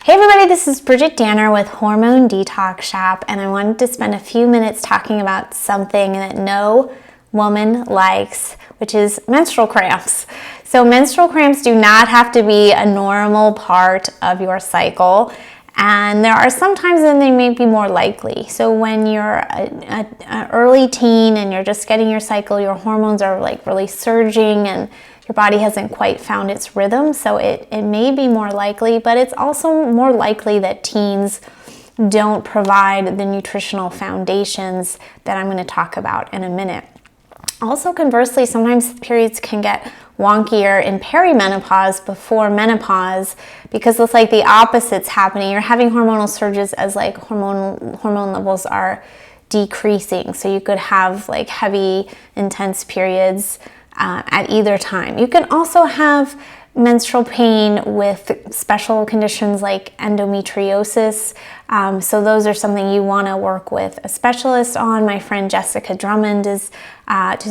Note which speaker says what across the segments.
Speaker 1: Hey everybody, this is Bridgit Danner with Hormone Detox Shop, and I wanted to spend a few minutes talking about something that no woman likes, which is menstrual cramps. So menstrual cramps do not have to be a normal part of your cycle, and there are some times when they may be more likely. So when you're an early teen and you're just getting your cycle, your hormones are like really surging and your body hasn't quite found its rhythm, so it may be more likely, but it's also more likely that teens don't provide the nutritional foundations that I'm going to talk about in a minute. Also, conversely, sometimes periods can get wonkier in perimenopause before menopause because it's like the opposite's happening. You're having hormonal surges as like hormone levels are decreasing, so you could have like heavy, intense periods at either time. You can also have menstrual pain with special conditions like endometriosis. So those are something you want to work with a specialist on. My friend Jessica Drummond is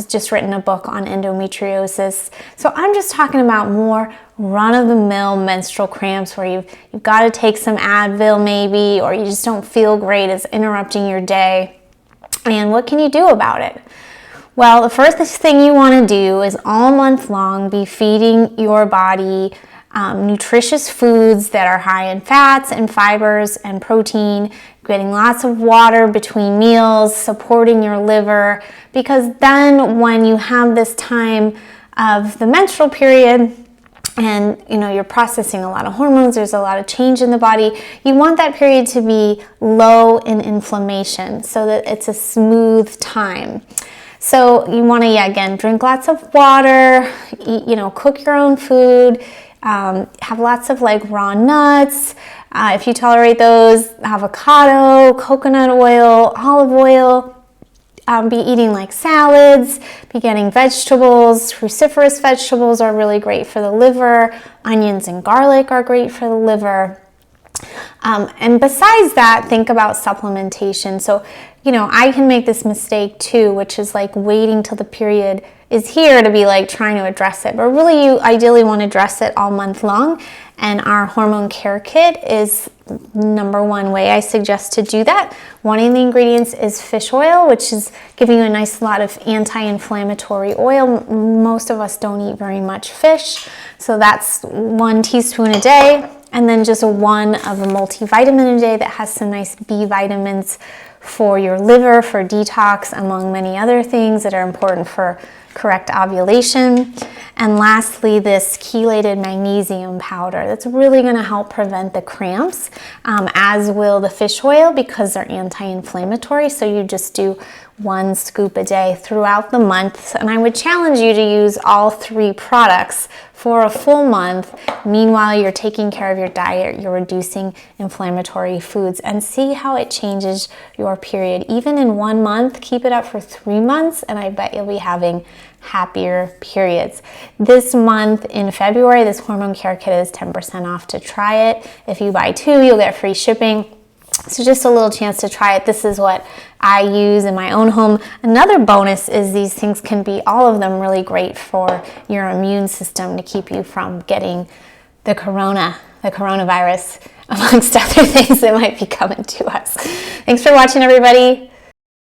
Speaker 1: just written a book on endometriosis. So I'm just talking about more run-of-the-mill menstrual cramps where you've got to take some Advil maybe, or you just don't feel great, it's interrupting your day. And what can you do about it? Well, the first thing you want to do is all month long be feeding your body nutritious foods that are high in fats and fibers and protein, getting lots of water between meals, supporting your liver, because then when you have this time of the menstrual period and you're processing a lot of hormones, there's a lot of change in the body, you want that period to be low in inflammation so that it's a smooth time. So you want to, again, drink lots of water, cook your own food, have lots of like raw nuts, if you tolerate those, avocado, coconut oil, olive oil, be eating like salads, be getting vegetables. Cruciferous vegetables are really great for the liver. Onions and garlic are great for the liver. And besides that, think about supplementation. So, I can make this mistake too, which is like waiting till the period is here to be like trying to address it. But really, you ideally want to address it all month long. And our Hormone Care Kit is number one way I suggest to do that. One of the ingredients is fish oil, which is giving you a nice lot of anti-inflammatory oil. Most of us don't eat very much fish, so that's 1 teaspoon a day. And then just one of a multivitamin a day that has some nice B vitamins for your liver, for detox, among many other things that are important for correct ovulation. And lastly, this chelated magnesium powder that's really going to help prevent the cramps, as will the fish oil because they're anti-inflammatory. So you just do 1 scoop a day throughout the month. And I would challenge you to use all 3 products for a full month. Meanwhile, you're taking care of your diet, you're reducing inflammatory foods, and see how it changes your period. Even in 1 month, keep it up for 3 months, and I bet you'll be having happier periods. This month in February, this Hormone Care Kit is 10% off to try it. If you buy 2, you'll get free shipping. So just a little chance to try it. This is what I use in my own home. Another bonus is these things can be, all of them, really great for your immune system to keep you from getting the coronavirus, amongst other things that might be coming to us. Thanks for watching, everybody.